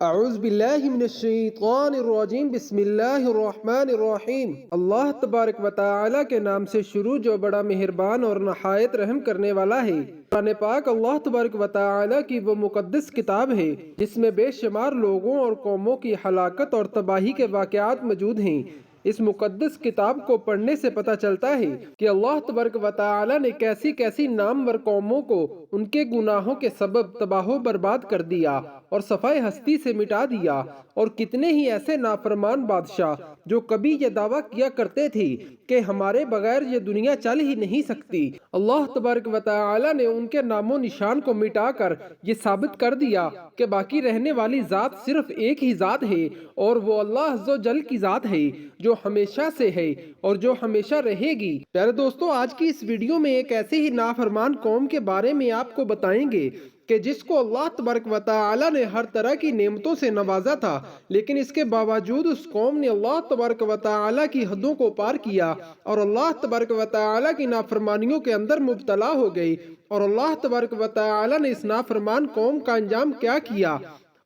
اعوذ باللہ من الشیطان الرجیم بسم اللہ الرحمن الرحیم۔ اللہ تبارک و تعالی کے نام سے شروع جو بڑا مہربان اور نہایت رحم کرنے والا ہے۔ قرآن پاک اللہ تبارک و تعالی کی وہ مقدس کتاب ہے جس میں بے شمار لوگوں اور قوموں کی ہلاکت اور تباہی کے واقعات موجود ہیں۔ اس مقدس کتاب کو پڑھنے سے پتہ چلتا ہے کہ اللہ تبارک و تعالی نے کیسی کیسی نامور قوموں کو ان کے گناہوں کے سبب تباہ و برباد کر دیا اور صفائے ہستی سے مٹا دیا، اور کتنے ہی ایسے نافرمان بادشاہ جو کبھی یہ دعویٰ کیا کرتے تھے کہ ہمارے بغیر یہ دنیا چل ہی نہیں سکتی۔ اللہ تبارک و تعالی نے ان کے نام و نشان کو مٹا کر یہ ثابت کر دیا کہ باقی رہنے والی ذات صرف ایک ہی ذات ہے، اور وہ اللہ عز و جل کی ذات ہے جو ہمیشہ سے ہے اور جو ہمیشہ رہے گی۔ پیارے دوستو، آج کی اس ویڈیو میں ایک ایسے ہی نافرمان قوم کے بارے میں آپ کو بتائیں گے کہ جس کو اللہ تبارک و تعالی نے ہر طرح کی نعمتوں سے نوازا تھا، لیکن اس کے باوجود اس قوم نے اللہ تبارک و تعالی کی حدوں کو پار کیا اور اللہ تبارک و تعالی کی نافرمانیوں کے اندر مبتلا ہو گئی۔ اور اللہ تبارک و تعالی نے اس نافرمان قوم کا انجام کیا کیا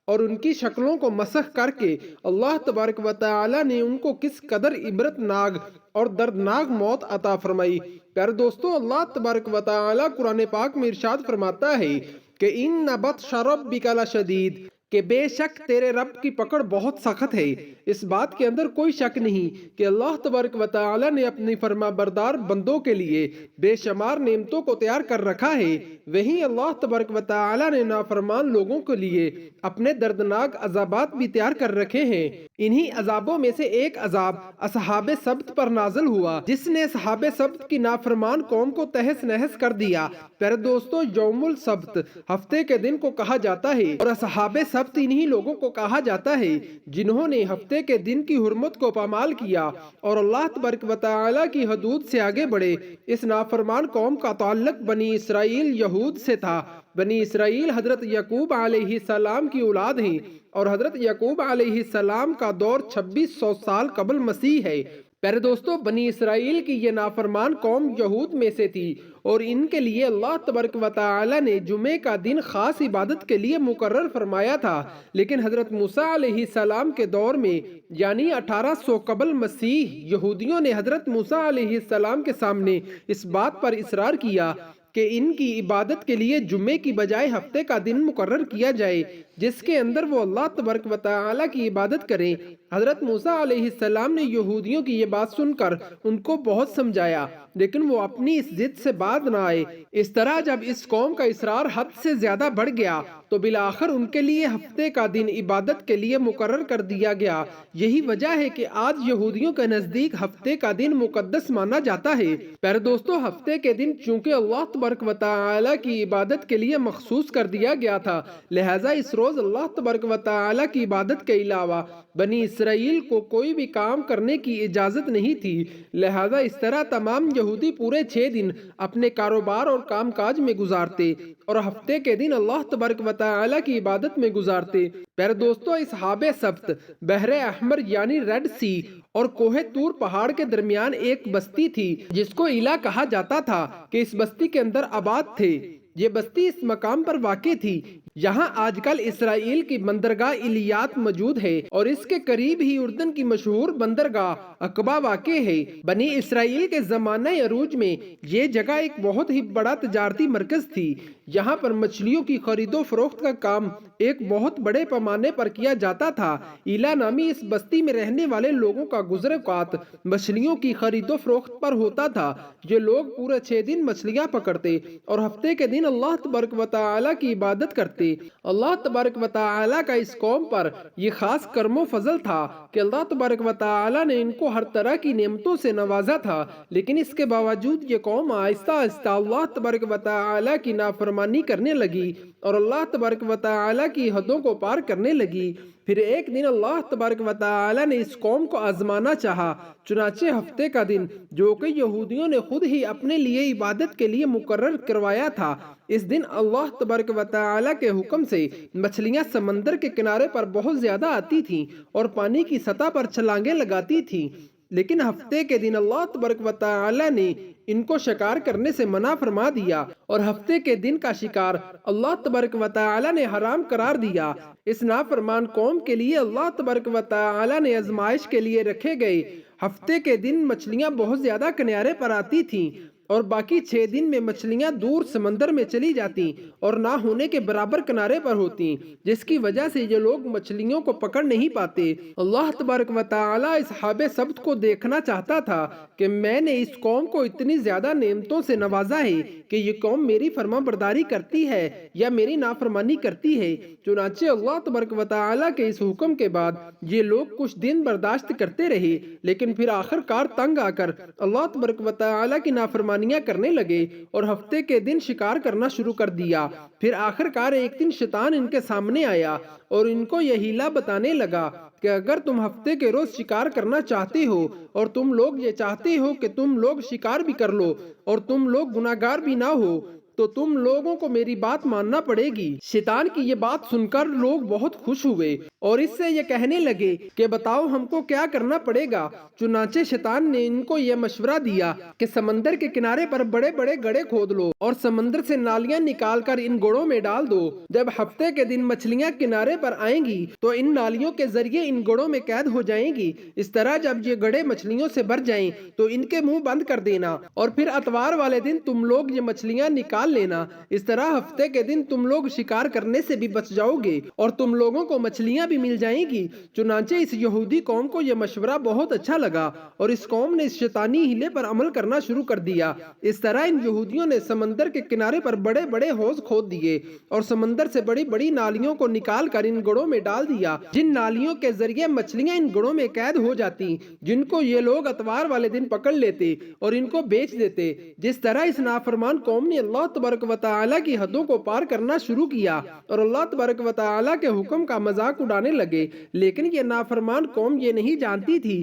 اور ان کی شکلوں کو مسخ کر کے اللہ تبارک و تعالی نے ان کو کس قدر عبرت ناک اور دردناک موت عطا فرمائی۔ پیارے دوستو، اللہ تبارک و تعالی قرآن پاک میں ارشاد فرماتا ہے کہ ان بطش ربک لشدید، کہ بے شک تیرے رب کی پکڑ بہت سخت ہے۔ اس بات کے اندر کوئی شک نہیں کہ اللہ تبارک و تعالی نے اپنی فرما بردار بندوں کے لیے بے شمار نعمتوں کو تیار کر رکھا ہے، وہیں اللہ تبارک و تعالی نے نافرمان لوگوں کے لیے اپنے دردناک عذابات بھی تیار کر رکھے ہیں۔ انہی عذابوں میں سے ایک عذاب اصحاب سبت پر نازل ہوا جس نے اصحاب سبت کی نافرمان قوم کو تہس نہس کر دیا۔ پیارے دوستو، یوم السبت ہفتے کے دن کو کہا جاتا ہے، اور اصحاب سبت انہی لوگوں کو کہا جاتا ہے جنہوں نے ہفتے کے دن کی حرمت کو پامال کیا اور اللہ تبارک و تعالی کی حدود سے آگے بڑھے۔ اس نافرمان قوم کا تعلق بنی اسرائیل یہود سے تھا۔ بنی اسرائیل حضرت یعقوب علیہ السلام کی اولاد ہیں، اور حضرت یعقوب علیہ السلام کا دور 2600 سال قبل مسیح ہے۔ پیارے دوستو، بنی اسرائیل کی یہ نافرمان قوم یہود میں سے تھی، اور ان کے لیے اللہ تبارک و تعالی نے جمعے کا دن خاص عبادت کے لیے مقرر فرمایا تھا، لیکن حضرت موسیٰ علیہ السلام کے دور میں یعنی 1800 قبل مسیح یہودیوں نے حضرت موسیٰ علیہ السلام کے سامنے اس بات پر اصرار کیا کہ ان کی عبادت کے لیے جمعے کی بجائے ہفتے کا دن مقرر کیا جائے جس کے اندر وہ اللہ تبارک و تعالی کی عبادت کریں۔ حضرت موسیٰ علیہ السلام نے یہودیوں کی یہ بات سن کر ان کو بہت سمجھایا، لیکن وہ اپنی اس ضد سے باز نہ آئے۔ اس طرح جب اس قوم کا اصرار حد سے زیادہ بڑھ گیا تو بالآخر ان کے لیے ہفتے کا دن عبادت کے لیے مقرر کر دیا گیا۔ یہی وجہ ہے کہ آج یہودیوں کے نزدیک ہفتے کا دن مقدس مانا جاتا ہے۔ پیارے دوستو، ہفتے کے دن چونکہ اللہ تبارک و تعالی کی عبادت کے لیے مخصوص کر دیا گیا تھا، لہٰذا اس روز اللہ تبارک و تعالی کی عبادت کے علاوہ بنی اسرائیل کو کوئی بھی کام کرنے کی اجازت نہیں تھی۔ لہٰذا اس طرح تمام یہودی پورے 6 دن اپنے کاروبار اور کام کاج میں گزارتے اور ہفتے کے دن اللہ تبارک و تعالی کی عبادت میں گزارتے۔ پیارے دوستو، اصحاب سبت بحر احمر یعنی ریڈ سی اور کوہ طور پہاڑ کے درمیان ایک بستی تھی جس کو ایلا کہا جاتا تھا کہ اس بستی کے اندر آباد تھے۔ یہ بستی اس مقام پر واقع تھی یہاں آج کل اسرائیل کی بندرگاہ ایلیات موجود ہے، اور اس کے قریب ہی اردن کی مشہور بندرگاہ عقبہ واقع ہے۔ بنی اسرائیل کے زمانہ عروج میں یہ جگہ ایک بہت ہی بڑا تجارتی مرکز تھی۔ یہاں پر مچھلیوں کی خرید و فروخت کا کام ایک بہت بڑے پیمانے پر کیا جاتا تھا۔ ایلا نامی اس بستی میں رہنے والے لوگوں کا گزر اوقات مچھلیوں کی خرید و فروخت پر ہوتا تھا۔ یہ لوگ پورے 6 دن مچھلیاں پکڑتے اور ہفتے کے دن اللہ تبارک و تعالی کی عبادت کرتے۔ اللہ تبارک و تعالی کا اس قوم پر یہ خاص کرم و فضل تھا کہ اللہ تبارک و تعالی نے ان کو ہر طرح کی نعمتوں سے نوازا تھا، لیکن اس کے باوجود یہ قوم آہستہ آہستہ اللہ تبارک و تعالی کی نافرمانی کرنے لگی اور اللہ تبارک و تعالی کی حدوں کو پار کرنے لگی۔ پھر ایک دن اللہ تبارک و تعالی نے اس قوم کو آزمانا چاہا، چنانچہ ہفتے کا دن جو کہ یہودیوں نے خود ہی اپنے لیے عبادت کے لیے مقرر کروایا تھا، اس دن اللہ تبارک و تعالی کے حکم سے مچھلیاں سمندر کے کنارے پر بہت زیادہ آتی تھیں اور پانی کی سطح پر چھلانگیں لگاتی تھیں۔ لیکن ہفتے کے دن اللہ تبارک و تعالی نے ان کو شکار کرنے سے منع فرما دیا اور ہفتے کے دن کا شکار اللہ تبارک و تعالی نے حرام قرار دیا۔ اس نافرمان قوم کے لیے اللہ تبارک و تعالی نے آزمائش کے لیے رکھے گئے ہفتے کے دن مچھلیاں بہت زیادہ کنارے پر آتی تھیں اور باقی 6 دن میں مچھلیاں دور سمندر میں چلی جاتی اور نہ ہونے کے برابر کنارے پر ہوتی، جس کی وجہ سے یہ لوگ مچھلیوں کو پکڑ نہیں پاتے۔ اللہ تبارک و تعالی اصحاب سبت کو دیکھنا چاہتا تھا کہ میں نے اس قوم کو اتنی زیادہ نعمتوں سے نوازا ہے کہ یہ قوم میری فرما برداری کرتی ہے یا میری نافرمانی کرتی ہے۔ چنانچہ اللہ تبارک و تعالی کے اس حکم کے بعد یہ لوگ کچھ دن برداشت کرتے رہے، لیکن پھر آخر کار تنگ آ کر اللہ تبارک و تعالی کی نافرمانیاں کرنے لگے اور ہفتے کے دن شکار کرنا شروع کر دیا۔ پھر آخر کار ایک دن شیطان ان کے سامنے آیا اور ان کو یہ ہیلا بتانے لگا کہ اگر تم ہفتے کے روز شکار کرنا چاہتے ہو اور تم لوگ یہ چاہتے ہو کہ تم لوگ شکار بھی کر لو اور تم لوگ گناہگار بھی نہ ہو تو تم لوگوں کو میری بات ماننا پڑے گی۔ شیطان کی یہ بات سن کر لوگ بہت خوش ہوئے اور اس سے یہ کہنے لگے کہ بتاؤ ہم کو کیا کرنا پڑے گا۔ چنانچہ شیطان نے ان کو یہ مشورہ دیا کہ سمندر کے کنارے پر بڑے بڑے گڑھے کھود لو اور سمندر سے نالیاں نکال کر ان گڑھوں میں ڈال دو۔ جب ہفتے کے دن مچھلیاں کنارے پر آئیں گی تو ان نالیوں کے ذریعے ان گڑھوں میں قید ہو جائیں گی۔ اس طرح جب یہ گڑھے مچھلیوں سے بھر جائیں تو ان کے منہ بند کر دینا اور پھر اتوار والے دن تم لوگ یہ مچھلیاں نکال لینا۔ اس طرح ہفتے کے دن تم لوگ شکار کرنے سے بھی بچ جاؤ گے اور تم لوگوں کو مچھلیاں بھی مل جائیں گی۔ چنانچہ اس یہودی قوم کو یہ مشورہ بہت اچھا لگا اور اس قوم نے اس شیطانی ہیلے پر عمل کرنا شروع کر دیا۔ اس طرح ان یہودیوں نے سمندر کے کنارے پر بڑے بڑے حوض کھود دیے اور سمندر سے بڑی بڑی نالیوں کو نکال کر ان گڑھوں میں ڈال دیا، جن نالیوں کے ذریعے مچھلیاں ان گڑھوں میں قید ہو جاتی، جن کو یہ لوگ اتوار والے دن پکڑ لیتے اور ان کو بیچ دیتے۔ جس طرح اس نافرمان قوم نے اللہ تبارک و تعالی کی حدوں کو پار کرنا شروع کیا اور اللہ تبارک و تعالی کے حکم کا مذاق اڑانے لگے، لیکن یہ نافرمان قوم یہ نہیں جانتی تھی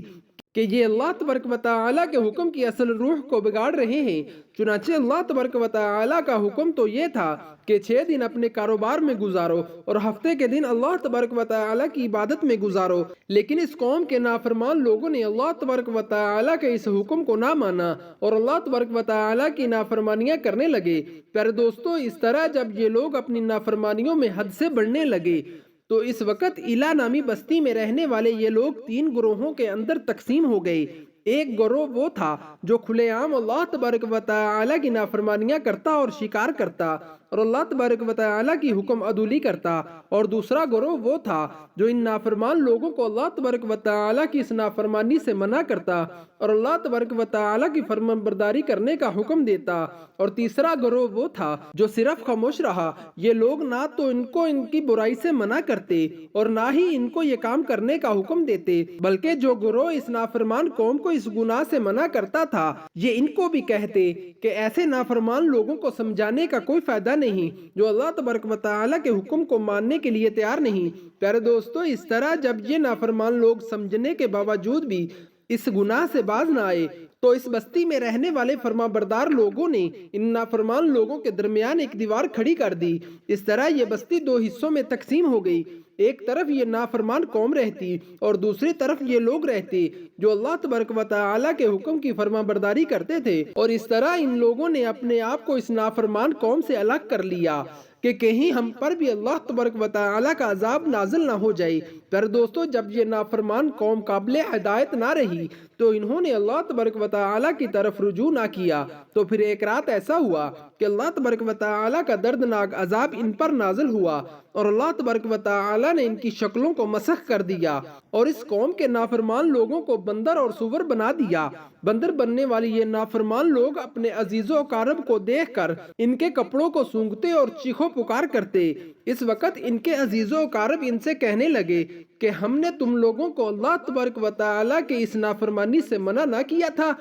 کہ یہ اللہ تبارک و تعالی کے حکم کی اصل روح کو بگاڑ رہے ہیں۔ چنانچہ اللہ تبارک و تعالی کا حکم تو یہ تھا کہ 6 دن اپنے کاروبار میں گزارو اور ہفتے کے دن اللہ تبارک و تعالی کی عبادت میں گزارو، لیکن اس قوم کے نافرمان لوگوں نے اللہ تبارک و تعالی کے اس حکم کو نہ مانا اور اللہ تبارک و تعالی کی نافرمانیاں کرنے لگے۔ پیارے دوستو، اس طرح جب یہ لوگ اپنی نافرمانیوں میں حد سے بڑھنے لگے تو اس وقت ایلا نامی بستی میں رہنے والے یہ لوگ 3 گروہوں کے اندر تقسیم ہو گئے۔ ایک گروہ وہ تھا جو کھلے عام اللہ تبارک و تعالی کی نافرمانیاں کرتا اور شکار کرتا اور اللہ تبارک و تعالی کی حکم عدولی کرتا، اور دوسرا گروہ وہ تھا جو ان نافرمان لوگوں کو اللہ تبارک و تعالی کی اس نافرمانی سے منع کرتا اور اللہ تبارک و تعالی کی فرمان برداری کرنے کا حکم دیتا، اور تیسرا گروہ وہ تھا جو صرف خاموش رہا۔ یہ لوگ نہ تو ان کو ان کی برائی سے منع کرتے اور نہ ہی ان کو یہ کام کرنے کا حکم دیتے، بلکہ جو گروہ اس نافرمان قوم کو اس گناہ سے منع کرتا تھا یہ ان کو بھی کہتے کہ ایسے نافرمان لوگوں کو سمجھانے کا کوئی فائدہ نہیں جو اللہ تبارک و تعالی کے حکم کو ماننے کے لیے تیار نہیں۔ پیارے دوستو، اس طرح جب یہ نافرمان لوگ سمجھنے کے باوجود بھی اس گناہ سے باز نہ آئے تو اس بستی میں رہنے والے فرما بردار لوگوں نے ان نافرمان لوگوں کے درمیان ایک دیوار کھڑی کر دی۔ اس طرح یہ بستی 2 حصوں میں تقسیم ہو گئی۔ ایک طرف یہ نافرمان قوم رہتی اور دوسری طرف یہ لوگ رہتے جو اللہ تبارک و تعالی کے حکم کی فرما برداری کرتے تھے، اور اس طرح ان لوگوں نے اپنے آپ کو اس نافرمان قوم سے الگ کر لیا کہ کہیں ہم پر بھی اللہ تبارک و تعالی کا عذاب نازل نہ ہو جائے۔ پھر دوستو، جب یہ نافرمان قوم قابل ہدایت نہ رہی تو انہوں نے اللہ تبارک و تعالی کی طرف رجوع نہ کیا، تو پھر ایک رات ایسا ہوا کہ اللہ تبارک و تعالی کا دردناک عذاب ان پر نازل ہوا اور اللہ تبارک و تعالی نے ان کی شکلوں کو مسخ کر دیا اور اس قوم کے نافرمان لوگوں کو بندر اور سور بنا دیا۔ بندر بننے والی یہ نافرمان لوگ اپنے عزیز و اقارب کو دیکھ کر ان کے کپڑوں کو سونگھتے اور چیخو پکار کرتے۔ اس وقت ان کے عزیز و اقارب ان سے کہنے لگے کہ ہم نے تم لوگوں کو اللہ تبارک و تعالی کے اس نافرمانی سے منع نہ کیا تھا؟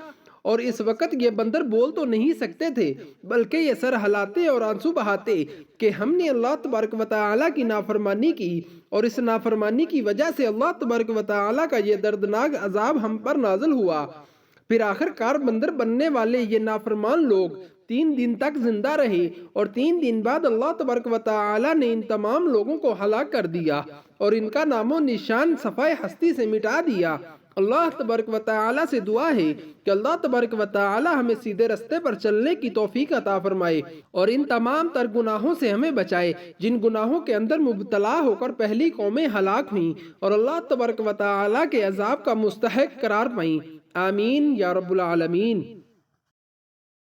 اور اس وقت یہ بندر بول تو نہیں سکتے تھے، بلکہ یہ سر ہلاتے اور آنسو بہاتے کہ ہم نے اللہ تبارک و تعالی کی نافرمانی کی اور اس نافرمانی کی وجہ سے اللہ تبارک و تعالی کا یہ دردناک عذاب ہم پر نازل ہوا۔ پھر آخر کار بندر بننے والے یہ نافرمان لوگ 3 دن تک زندہ رہے اور 3 دن بعد اللہ تبارک و تعالی نے ان تمام لوگوں کو ہلاک کر دیا اور ان کا نام و نشان صفحہ ہستی سے مٹا دیا۔ اللہ تبارک و تعالی سے دعا ہے کہ اللہ تبارک و تعالی ہمیں سیدھے رستے پر چلنے کی توفیق عطا فرمائے اور ان تمام تر گناہوں سے ہمیں بچائے جن گناہوں کے اندر مبتلا ہو کر پہلی قومیں ہلاک ہوئیں اور اللہ تبارک و تعالی کے عذاب کا مستحق قرار پائیں۔ آمین یا رب العالمین۔